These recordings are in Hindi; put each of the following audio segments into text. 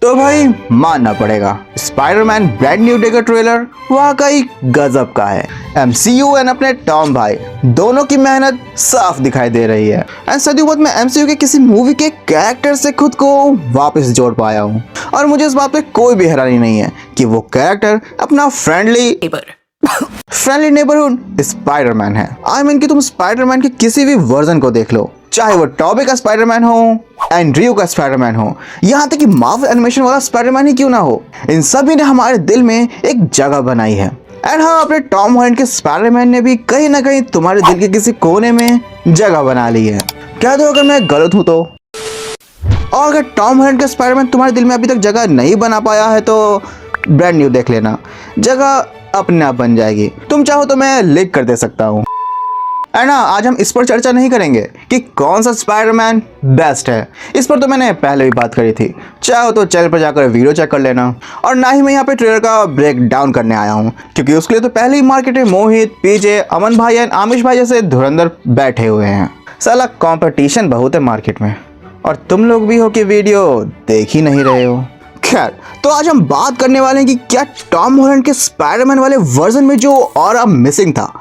तो भाई मानना पड़ेगा, स्पाइडरमैन ब्रांड न्यू डे का ट्रेलर वाकई गजब का है। एमसीयू एंड अपने टॉम भाई दोनों की मेहनत साफ दिखाई दे रही है। एंड सदियों बाद मैं एमसीयू के किसी मूवी के कैरेक्टर से खुद को वापस जोड़ पाया हूँ, और मुझे इस बात पे कोई भी हैरानी नहीं है कि वो कैरेक्टर अपना फ्रेंडली नेबरहुड स्पाइडरमैन है। आई मीन कि तुम स्पाइडरमैन के किसी भी वर्जन को देख लो, चाहे वो टॉबी का स्पाइडरमैन हो, एंड्रयू का स्पाइडरमैन हो, यहाँ तक कि मार्वल एनिमेशन वाला स्पाइडरमैन ही क्यों ना हो, इन सभी ने हमारे दिल में एक जगह बनाई है। एंड हाँ, अपने टॉम हॉलैंड के स्पाइडरमैन ने भी कहीं ना कहीं तुम्हारे दिल के किसी कोने में जगह बना ली है। कह दो अगर मैं गलत हूँ तो। और अगर टॉम हॉलैंड का स्पाइडरमैन तुम्हारे दिल में अभी तक जगह नहीं बना पाया है तो ब्रांड न्यू देख लेना, जगह अपने आप बन जाएगी। तुम चाहो तो मैं लिंक कर दे सकता हूँ। एंड हाँ, आज हम इस पर चर्चा नहीं करेंगे कि कौन सा स्पाइडरमैन बेस्ट है, इस पर तो मैंने पहले भी बात करी थी, चाहो तो चैनल पर जाकर वीडियो चेक कर लेना। और ना ही मैं यहाँ पे ट्रेलर का ब्रेक डाउन करने आया हूँ, क्योंकि उसके लिए तो पहले ही मार्केट में मोहित, पीजे, अमन भाई एंड आमिश भाई जैसे धुरंधर बैठे हुए हैं। साला कंपटीशन बहुत है मार्केट में, और तुम लोग भी हो कि वीडियो देख ही नहीं रहे हो। खैर, तो आज हम बात करने वाले हैं कि क्या टॉम हॉलैंड के स्पाइडरमैन वाले वर्जन में जो और मिसिंग था,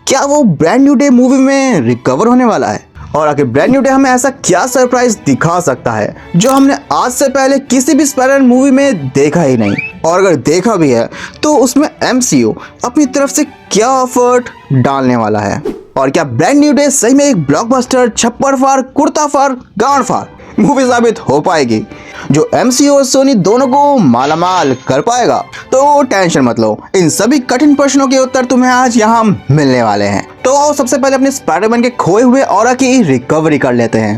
क्या वो ब्रांड न्यू डे मूवी में रिकवर होने वाला है, और आखिर ब्रांड न्यू डे हमें ऐसा क्या सरप्राइज दिखा सकता है जो हमने आज से पहले किसी भी स्पाइडरमैन मूवी में देखा ही नहीं, और अगर देखा भी है तो उसमें एमसीयू अपनी तरफ से क्या एफर्ट डालने वाला है, और क्या ब्रांड न्यू डे सही में एक ब्लॉकबस्टर छप्पर फाड़ कुर्ता फाड़ गांड फाड़ मूवी साबित हो पाएगी जो एमसीयू और सोनी दोनों को मालामाल कर पाएगा। तो टेंशन मत लो, इन सभी कठिन प्रश्नों के उत्तर तुम्हें आज यहाँ मिलने वाले हैं। तो आओ सबसे पहले अपने स्पाइडरमैन के खोए हुए ऑरा की रिकवरी कर लेते हैं।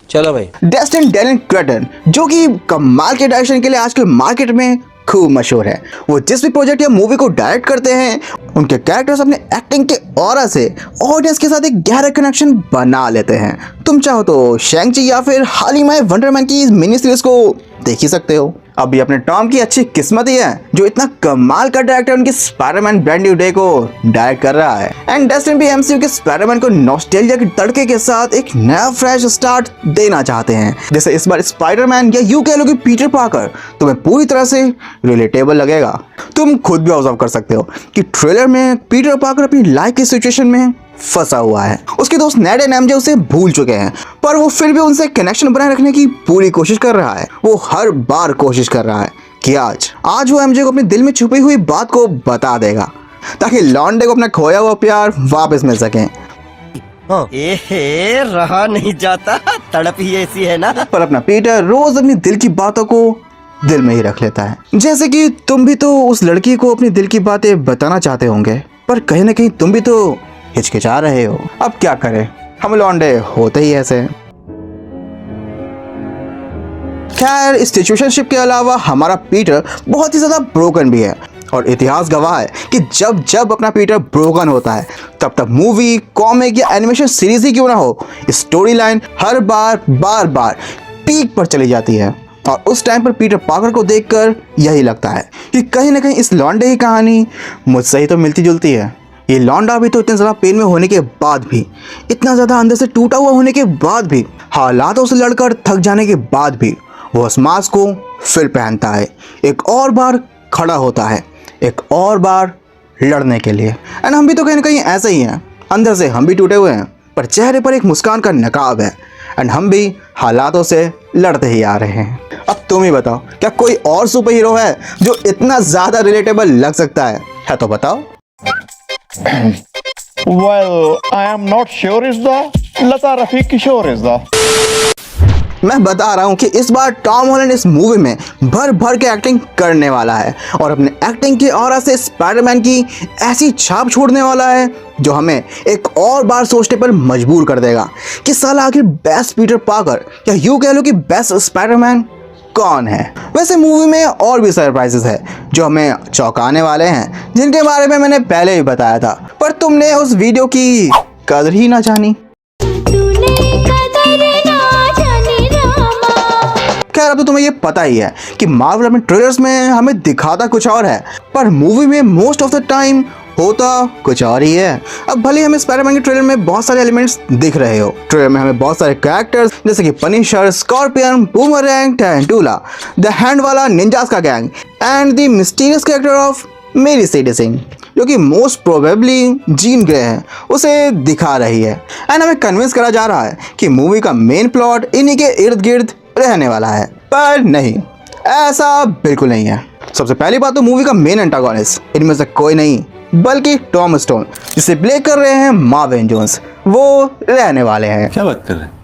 चलो भाई। डेस्टिन डैनियल क्रेटन, जो कि कमाल के डायरेक्शन के लिए आजकल मार्केट में खूब मशहूर है, वो जिस भी प्रोजेक्ट या मूवी को डायरेक्ट करते हैं, उनके कैरेक्टर्स अपने एक्टिंग के ऑरा से ऑडियंस के साथ एक गहरा कनेक्शन बना लेते हैं। तुम चाहो तो शैंग-ची या फिर हाल ही में वंडरमैन की मिनी सीरीज को देख ही सकते हो। अभी अपने टॉम की अच्छी किस्मत ही है जो इतना कमाल का डायरेक्टर उनकी स्पाइडरमैन ब्रांड न्यू डे को डायरेक्ट कर रहा है। एंड डेस्टिन भी एमसीयू के स्पाइडरमैन को नॉस्टैल्जिया के तड़के के साथ एक नया फ्रेश स्टार्ट देना चाहते हैं। जैसे इस बार स्पाइडरमैन या यूं कह लो कि पीटर पार्कर तुम्हें पूरी तरह से रिलेटेबल लगेगा। तुम खुद भी ऑब्जर्व कर सकते हो कि ट्रेलर में पीटर पार्कर अपनी लाइफ की सिचुएशन में फंसा हुआ है। उसके दोस्त नेड एंड एमजे उसे भूल चुके हैं, पर वो फिर भी उनसे कनेक्शन बनाए रखने की पूरी कोशिश कर रहा है। वो हर बार कोशिश कर रहा है कि आज वो एमजे को अपने दिल में छुपी हुई बात को बता देगा, ताकि लॉन्डे को अपना खोया हुआ प्यार वापस मिल सके। एहे, रहा नहीं जाता, तड़प ही ऐसी है ना। पर अपना पीटर रोज अपनी दिल की बातों को दिल में ही रख लेता है। जैसे कि तुम भी तो उस लड़की को अपनी दिल की बातें बताना चाहते होंगे, पर कहीं ना कहीं तुम भी तो हिचकिचा रहे हो। अब क्या करें, हम लौंडे होते ही ऐसे। खैर, इस सिचुएशनशिप के अलावा हमारा पीटर बहुत ही ज्यादा ब्रोकन भी है, और इतिहास गवाह है कि जब जब अपना पीटर ब्रोकन होता है तब तब मूवी, कॉमिक या एनिमेशन सीरीज ही क्यों ना हो, स्टोरी लाइन हर बार पीक पर चली जाती है। और उस टाइम पर पीटर पार्कर को देखकर यही लगता है कि कहीं ना कहीं इस लौंडे की कहानी मुझसे ही तो मिलती जुलती है। ये लौंडा भी तो इतने ज़्यादा पेन में होने के बाद भी, इतना ज़्यादा अंदर से टूटा हुआ होने के बाद भी, हालातों से लड़कर थक जाने के बाद भी वो उस मास्क को फिर पहनता है, एक और बार खड़ा होता है, एक और बार लड़ने के लिए। एंड हम भी तो कहीं ना कहीं ऐसे ही हैं, अंदर से हम भी टूटे हुए हैं, पर चेहरे पर एक मुस्कान का नकाब है, एंड हम भी हालातों से लड़ते ही आ रहे हैं। अब तुम ही बताओ, क्या कोई और सुपर हीरो है जो इतना ज़्यादा रिलेटेबल लग सकता है तो बताओ। Well, I am not sure is the Lata Rafiq Kishore is the। मैं बता रहा हूँ कि इस बार टॉम हॉलैंड इस मूवी में भर भर के एक्टिंग करने वाला है, और अपने एक्टिंग के ऑरा से स्पाइडरमैन की ऐसी छाप छोड़ने वाला है जो हमें एक और बार सोचने पर मजबूर कर देगा कि साला आखिर बेस्ट पीटर पार्कर या यूं कह लो कि बेस्ट स्पाइडरमैन कौन है। वैसे मूवी में और भी सरप्राइजेस है जो हमें चौंकाने वाले हैं, जिनके बारे में मैंने पहले भी बताया था, पर तुमने उस वीडियो की कदर ही ना जानी। खैर, अब तो तुम्हें ये पता ही है कि मार्वल अपने ट्रेलर्स में हमें दिखाता कुछ और है, पर मूवी में मोस्ट ऑफ द टाइम होता कुछ और ही है। अब भले हमें स्पाइडरमैन के ट्रेलर में बहुत सारे एलिमेंट्स दिख रहे हो, ट्रेलर में हमें बहुत सारे कैरेक्टर्स जैसे कि Punisher, Scorpion, Boomerang, Tarantula, the Hand वाला निंजास का gang and the mysterious character of मेरी सिंह जो कि मोस्ट प्रोबेबली जीन ग्रे है उसे दिखा रही है। एंड हमें कन्विंस करा जा रहा है कि मूवी का मेन प्लॉट इन्हीं के इर्द गिर्द रहने वाला है, पर नहीं, ऐसा बिल्कुल नहीं है। सबसे पहली बात तो मूवी का मेन एंटागोनिस्ट इनमें से कोई नहीं बल्कि टॉम स्टोन, जिसे प्ले कर रहे हैं मार्विन जोन्स, वो रहने वाले हैं। क्या बात कर रहे हैं?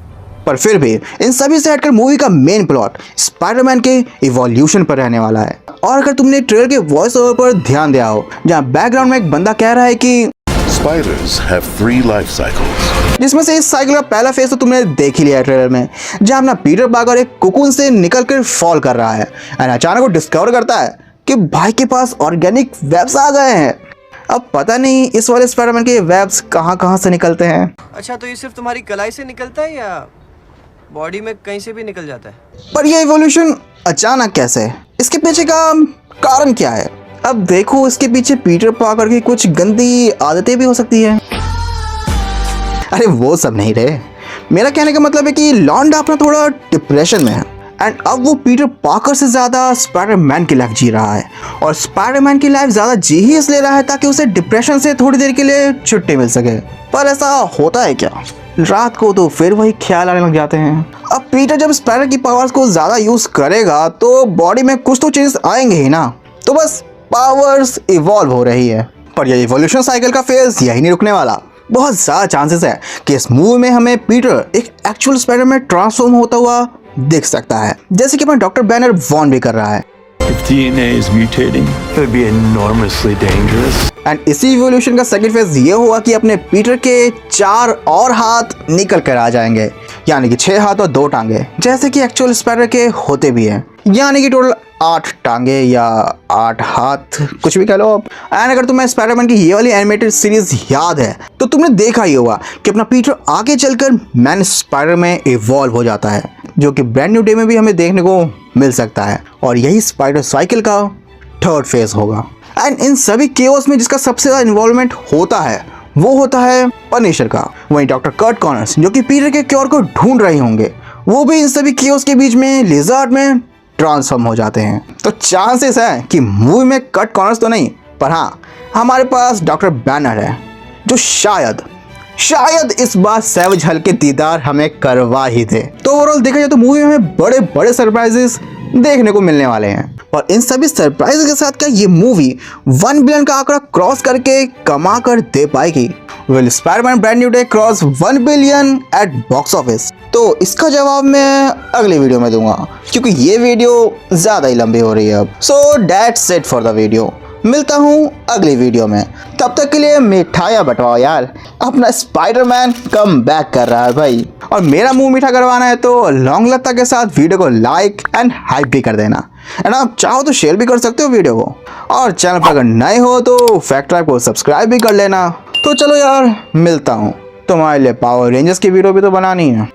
पर फिर भी इन सभी से हटकर मूवी का मेन प्लॉट स्पाइडरमैन के इवोल्यूशन पर रहने वाला है। और अगर तुमने ट्रेलर के वॉइस ओवर पर ध्यान दिया हो, जहाँ बैकग्राउंड में एक बंदा कह रहा है कि Spiders have 3 life cycles. जिसमें से इस साइकिल का पहला फेज तो तुमने देख ही लिया है ट्रेलर में, जहाँ अपना पीटर पार्कर एक कोकून से निकलकर फॉल कर रहा है एंड अचानक वो डिस्कवर करता है कि भाई के पास ऑर्गेनिक वेब्स आ गए हैं। अब पता नहीं इस वाले स्पाइडरमैन के वेब्स कहाँ से निकलते हैं। अच्छा, तो ये सिर्फ तुम्हारी कलाई से निकलता है या बॉडी में कहीं से भी निकल जाता है? पर ये इवोल्यूशन अचानक कैसे? इसके पीछे का कारण क्या है? अब देखो, इसके पीछे पीटर पार्कर की कुछ गंदी आदतें भी हो सकती है। अरे वो सब नहीं रे, मेरा कहने का मतलब है कि लॉन्डा अपना थोड़ा डिप्रेशन में है एंड अब वो पीटर पार्कर से ज़्यादा स्पाइडरमैन की लाइफ जी रहा है। और स्पाइडरमैन की लाइफ ज़्यादा जी ही इसलिए रहा है ताकि उसे डिप्रेशन से थोड़ी देर के लिए छुट्टी मिल सके। पर ऐसा होता है क्या? रात को तो फिर वही ख्याल आने लग जाते हैं। अब पीटर जब स्पाइडर की पावर्स को ज़्यादा यूज़ करेगा तो बॉडी में कुछ तो चेंजेस आएंगे ही ना, तो बस पावर्स इवॉल्व हो रही है। पर यह इवोल्यूशन साइकिल का फेज यही नहीं रुकने वाला। बहुत ज़्यादा चांसेस है कि इस मूवी में हमें पीटर एक एक्चुअल स्पाइडर में ट्रांसफॉर्म होता हुआ दिख सकता है, जैसे कि अपना डॉक्टर बैनर वॉर्न भी कर रहा है। If DNA is mutating, it would be enormously dangerous. And इसी इवोल्यूशन का सेकंड फेज ये हुआ कि अपने पीटर के 4 और हाथ निकल कर आ जाएंगे, यानी कि 6 हाथ और 2 टांगे, जैसे कि एक्चुअल स्पाइडर के होते भी हैं, यानी कि टोटल 8 टांगे या 8 हाथ, कुछ भी कह लो आप। एंड अगर तुम्हें स्पाइडरमैन की ये वाली एनिमेटेड सीरीज याद है तो तुमने देखा ही होगा कि अपना पीटर आगे चलकर मैन स्पाइडर में इवॉल्व हो जाता है, जो कि ब्रांड न्यू डे में भी हमें देखने को मिल सकता है। और यही स्पाइडर साइकिल का 3rd फेज होगा। एंड इन सभी केओस में जिसका सबसे ज़्यादा इन्वॉल्वमेंट होता है वो होता है पनिशर का। वहीं डॉक्टर कर्ट कॉनर्स जो कि पीटर के क्योर को ढूंढ रहे होंगे, वो भी इन सभी केओस के बीच में लिजर्ड में ट्रांसफॉर्म हो जाते हैं। तो चांसेस है कि मूवी में कर्ट कॉनर्स तो नहीं, पर हाँ हमारे पास डॉक्टर बैनर है, जो शायद इस बार सैवेज हल्क के दीदार हमें करवा ही दे। तो ओवरऑल देखा जाए तो मूवी में हमें बड़े बड़े सरप्राइजेस देखने को मिलने वाले हैं। और इन सभी सरप्राइज के साथ क्या ये मूवी 1 बिलियन का आंकड़ा क्रॉस करके कमा कर दे पाएगी? Will Spiderman brand new day cross 1 billion at box office? तो इसका जवाब मैं अगली वीडियो में दूंगा, क्योंकि ये वीडियो ज़्यादा ही लंबी हो रही है अब। So that's it for the video. मिलता हूँ अगली वीडियो में, तब तक के लिए मिठाइयाँ बंटवाओ यार, अपना स्पाइडरमैन कम बैक कर रहा है भाई। और मेरा मुंह मीठा करवाना है तो लॉन्ग लता के साथ वीडियो को लाइक एंड हाइप भी कर देना, एंड आप चाहो तो शेयर भी कर सकते हो वीडियो को। और चैनल पर अगर नए हो तो फैक्ट ट्रैक को सब्सक्राइब भी कर लेना। तो चलो यार, मिलता हूँ। तुम्हारे लिए पावर रेंजर्स की वीडियो भी तो बनानी है।